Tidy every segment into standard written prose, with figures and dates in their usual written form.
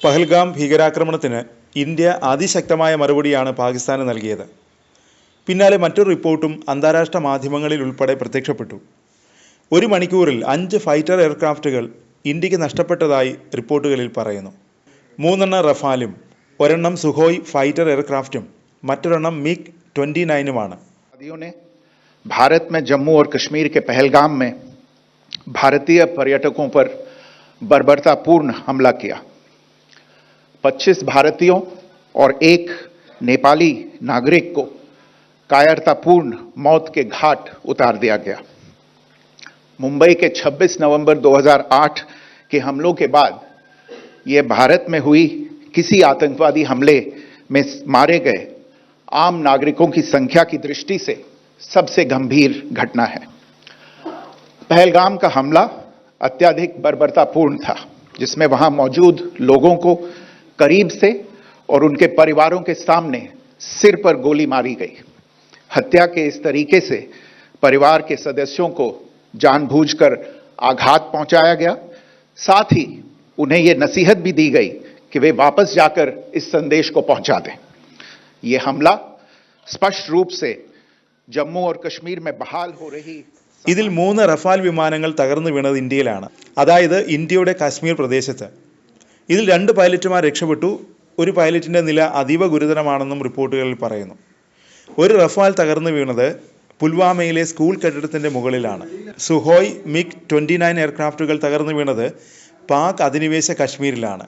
പഹൽഗാം ഭീകരാക്രമണത്തിന് ഇന്ത്യ അതിശക്തമായ മറുപടിയാണ് പാകിസ്ഥാന് നൽകിയത്. പിന്നാലെ മറ്റൊരു റിപ്പോർട്ടും അന്താരാഷ്ട്ര മാധ്യമങ്ങളിൽ ഉൾപ്പെടെ പ്രത്യക്ഷപ്പെട്ടു. 1 മണിക്കൂറിൽ 5 ഫൈറ്റർ എയർക്രാഫ്റ്റുകൾ ഇന്ത്യക്ക് നഷ്ടപ്പെട്ടതായി റിപ്പോർട്ടുകളിൽ പറയുന്നു. 3 റഫാലും 1 സുഖോയ് ഫൈറ്റർ എയർക്രാഫ്റ്റും മറ്റൊരെണ്ണം MiG-29 भारत में जम्मू और कश्मीर के पहलगाम में भारतीय पर्यटकों पर बर्बरतापूर्ण हमला किया। 25 भारतीयों और 1 नेपाली नागरिक को कायरतापूर्ण मौत के घाट उतार दिया गया। मुंबई के 26 नवंबर 2008 के हमलों के बाद यह भारत में हुई किसी आतंकवादी हमले में मारे गए आम नागरिकों की संख्या की दृष्टि से सबसे गंभीर घटना है। पहलगाम का हमला अत्यधिक बर्बरतापूर्ण था, जिसमें वहां मौजूद लोगों को करीब से और उनके परिवारों के सामने सिर पर गोली मारी गई। हत्या के इस तरीके से परिवार के सदस्यों को जानबूझकर आघात पहुंचाया गया। साथ ही उन्हें यह नसीहत भी दी गई कि वे वापस जाकर इस संदेश को पहुंचा दें। यह हमला स्पष्ट रूप से जम्मू और कश्मीर में बहाल हो रही ഇതിൽ 3 റഫാൽ വിമാനങ്ങൾ തകർന്നു വീണത് ഇന്ത്യയിലാണ്, അതായത് ഇന്ത്യയുടെ കാശ്മീർ പ്രദേശത്ത്. ഇതിൽ 2 പൈലറ്റുമാർ രക്ഷപ്പെട്ടു. ഒരു പൈലറ്റിന്റെ നില അതീവ ഗുരുതരമാണെന്നും റിപ്പോർട്ടുകളിൽ പറയുന്നു. ഒരു റഫാൽ തകർന്നു വീണത് പുൽവാമയിലെ സ്കൂൾ കെട്ടിടത്തിന്റെ മുകളിലാണ്. സുഹോയ് MiG-29 എയർക്രാഫ്റ്റുകൾ തകർന്നു വീണത് പാക് അധിനിവേശ കശ്മീരിലാണ്.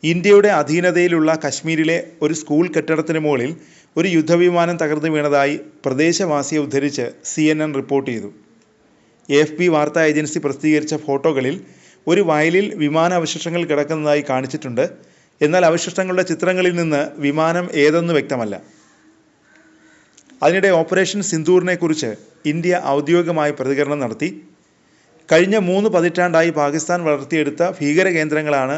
ഇന്ത്യയുടെ അധീനതയിലുള്ള കശ്മീരിലെ ഒരു സ്കൂൾ കെട്ടിടത്തിന് മുകളിൽ ഒരു യുദ്ധവിമാനം തകർന്നു വീണതായി പ്രദേശവാസിയെ ഉദ്ധരിച്ച് CNN റിപ്പോർട്ട് ചെയ്തു. AFP വാർത്താ ഏജൻസി പ്രസിദ്ധീകരിച്ച ഫോട്ടോകളിൽ ഒരു വയലിൽ വിമാനാവശിഷ്ടങ്ങൾ കിടക്കുന്നതായി കാണിച്ചിട്ടുണ്ട്. എന്നാൽ അവശിഷ്ടങ്ങളുടെ ചിത്രങ്ങളിൽ നിന്ന് വിമാനം ഏതെന്ന് വ്യക്തമല്ല. അതിനിടെ ഓപ്പറേഷൻ സിന്ദൂറിനെ കുറിച്ച് ഇന്ത്യ ഔദ്യോഗികമായി പ്രതികരണം നടത്തി. കഴിഞ്ഞ 3 പതിറ്റാണ്ടായി പാകിസ്ഥാൻ വളർത്തിയെടുത്ത ഭീകര കേന്ദ്രങ്ങളാണ്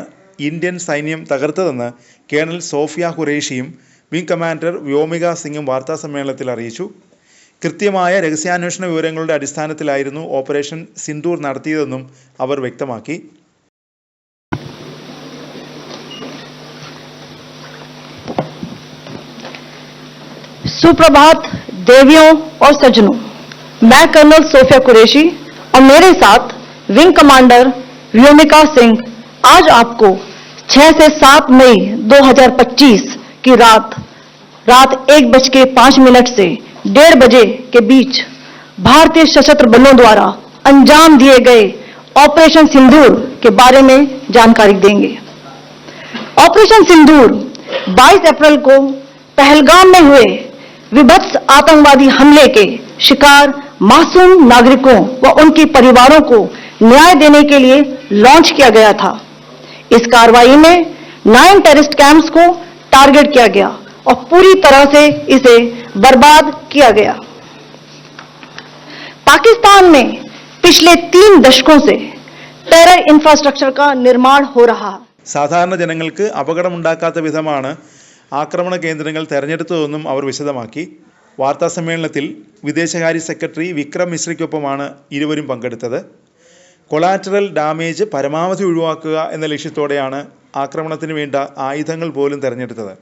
ഇന്ത്യൻ സൈന്യം തകർത്തതെന്ന് കേണൽ സോഫിയ ഖുറേഷിയും വിംഗ് കമാൻഡർ വ്യോമിക സിംഗും വാർത്താസമ്മേളനത്തിൽ അറിയിച്ചു. കൃത്യമായ രഹസ്യാന്വേഷണ വിവരങ്ങളുടെ അടിസ്ഥാനത്തിലായിരുന്നു ഓപ്പറേഷൻ സിന്ദൂർ നടത്തിയതെന്നും അവർ വ്യക്തമാക്കി. सुप्रभात देवियों और सज्जनों, मैं कर्नल सोफिया कुरैशी और मेरे साथ विंग कमांडर व्योमिका सिंह आज आपको 6 से 7 मई 2025 की रात 1:05 से 1:30 बजे के बीच भारतीय सशस्त्र बलों द्वारा अंजाम दिए गए ऑपरेशन सिंदूर के बारे में जानकारी देंगे। ऑपरेशन सिंदूर 22 अप्रैल को पहलगाम में हुए विभत्स आतंकवादी हमले के शिकार मासूम नागरिकों व उनके परिवारों को न्याय देने के लिए लॉन्च किया गया था। इस कार्रवाई में 9 टेररिस्ट कैंप्स को टारगेट किया गया और पूरी तरह से इसे बर्बाद किया गया। पाकिस्तान में पिछले 3 दशकों से टेरर इंफ्रास्ट्रक्चर का निर्माण हो रहा है. സാധാരണ ജനങ്ങൾക്ക് അപകടമുണ്ടാക്കാത്ത വിധമാണ് ആക്രമണ കേന്ദ്രങ്ങൾ തെരഞ്ഞെടുത്തതെന്നും അവർ വിശദമാക്കി. വാർത്താസമ്മേളനത്തിൽ വിദേശകാര്യ സെക്രട്ടറി വിക്രം മിശ്രയ്ക്കൊപ്പമാണ് ഇരുവരും പങ്കെടുത്തത്. കൊളാറ്ററൽ ഡാമേജ് പരമാവധി ഒഴിവാക്കുക എന്ന ലക്ഷ്യത്തോടെയാണ് ആക്രമണത്തിന് വേണ്ട ആയുധങ്ങൾ പോലും തിരഞ്ഞെടുത്തത്.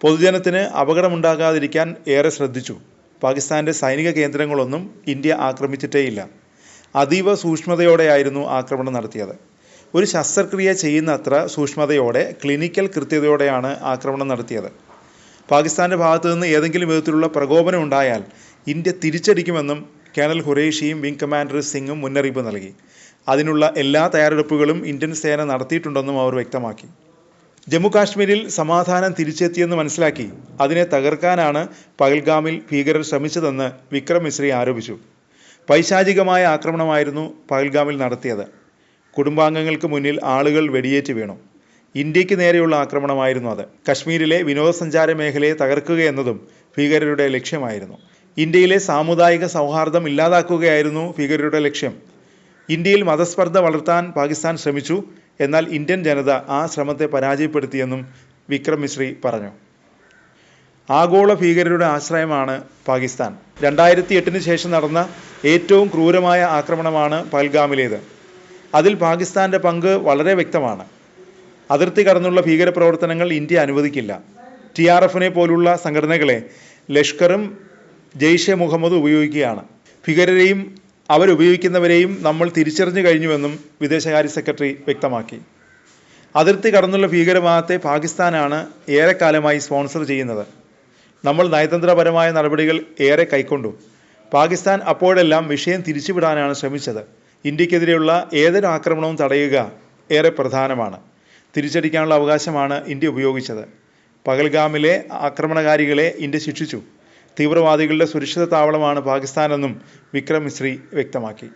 പൊതുജനത്തിന് അപകടമുണ്ടാകാതിരിക്കാൻ ഏറെ ശ്രദ്ധിച്ചു. പാകിസ്ഥാൻ്റെ സൈനിക കേന്ദ്രങ്ങളൊന്നും ഇന്ത്യ ആക്രമിച്ചിട്ടേയില്ല. അതീവ സൂക്ഷ്മതയോടെയായിരുന്നു ആക്രമണം നടത്തിയത്. ഒരു ശസ്ത്രക്രിയ ചെയ്യുന്ന അത്ര സൂക്ഷ്മതയോടെ, ക്ലിനിക്കൽ കൃത്യതയോടെയാണ് ആക്രമണം നടത്തിയത്. പാകിസ്ഥാൻ്റെ ഭാഗത്തു നിന്ന് ഏതെങ്കിലും വിധത്തിലുള്ള പ്രകോപനം ഉണ്ടായാൽ ഇന്ത്യ തിരിച്ചടിക്കുമെന്നും കേണൽ ഖുറേഷിയും വിംഗ് കമാൻഡർ സിംഗും മുന്നറിയിപ്പ് നൽകി. അതിനുള്ള എല്ലാ തയ്യാറെടുപ്പുകളും ഇന്ത്യൻ സേന നടത്തിയിട്ടുണ്ടെന്നും അവർ വ്യക്തമാക്കി. ജമ്മു കാശ്മീരിൽ സമാധാനം തിരിച്ചെത്തിയെന്ന് മനസ്സിലാക്കി അതിനെ തകർക്കാനാണ് പഹൽഗാമിൽ ഭീകരർ ശ്രമിച്ചതെന്ന് വിക്രം മിശ്രി ആരോപിച്ചു. പൈശാചികമായ ആക്രമണമായിരുന്നു പഹൽഗാമിൽ നടത്തിയത്. കുടുംബാംഗങ്ങൾക്ക് മുന്നിൽ ആളുകൾ വെടിയേറ്റ് വീണു. ഇന്ത്യക്ക് നേരെയുള്ള ആക്രമണമായിരുന്നു അത്. കശ്മീരിലെ വിനോദസഞ്ചാര മേഖലയെ തകർക്കുക എന്നതും ഭീകരരുടെ ലക്ഷ്യമായിരുന്നു. ഇന്ത്യയിലെ സാമുദായിക സൗഹാർദ്ദം ഇല്ലാതാക്കുകയായിരുന്നു ഭീകരരുടെ ലക്ഷ്യം. ഇന്ത്യയിൽ മതസ്പർദ്ധ വളർത്താൻ പാകിസ്ഥാൻ ശ്രമിച്ചു. എന്നാൽ ഇന്ത്യൻ ജനത ആ ശ്രമത്തെ പരാജയപ്പെടുത്തിയെന്നും വിക്രം മിശ്രി പറഞ്ഞു. ആഗോള ഭീകരരുടെ ആശ്രയമാണ് പാകിസ്ഥാൻ. 2008 ശേഷം നടന്ന ഏറ്റവും ക്രൂരമായ ആക്രമണമാണ് പഹൽഗാമിലേത്. അതിൽ പാകിസ്ഥാൻ്റെ പങ്ക് വളരെ വ്യക്തമാണ്. അതിർത്തി കടന്നുള്ള ഭീകരപ്രവർത്തനങ്ങൾ ഇന്ത്യ അനുവദിക്കില്ല. TRFനെ പോലുള്ള സംഘടനകളെ ലഷ്കറും ജെയ്ഷെ മുഹമ്മദും ഉപയോഗിക്കുകയാണ്. ഭീകരരെയും അവരുപയോഗിക്കുന്നവരെയും നമ്മൾ തിരിച്ചറിഞ്ഞു കഴിഞ്ഞുവെന്നും വിദേശകാര്യ സെക്രട്ടറി വ്യക്തമാക്കി. അതിർത്തി കടന്നുള്ള ഭീകരവാദത്തെ പാകിസ്ഥാനാണ് ഏറെക്കാലമായി സ്പോൺസർ ചെയ്യുന്നത്. നമ്മൾ നയതന്ത്രപരമായ നടപടികൾ ഏറെ കൈക്കൊണ്ടു. പാകിസ്ഥാൻ അപ്പോഴെല്ലാം വിഷയം തിരിച്ചുവിടാനാണ് ശ്രമിച്ചത്. ഇന്ത്യക്കെതിരെയുള്ള ഏതൊരു ആക്രമണവും തടയുക ഏറെ പ്രധാനമാണ്. തിരിച്ചടിക്കാനുള്ള അവകാശമാണ് ഇന്ത്യ ഉപയോഗിച്ചത്. പഹൽഗാമിലെ ആക്രമണകാരികളെ ഇന്ത്യ ശിക്ഷിച്ചു. തീവ്രവാദികളുടെ സുരക്ഷിത താവളമാണ് പാകിസ്ഥാനെന്നും വിക്രം മിസ്രി വ്യക്തമാക്കി.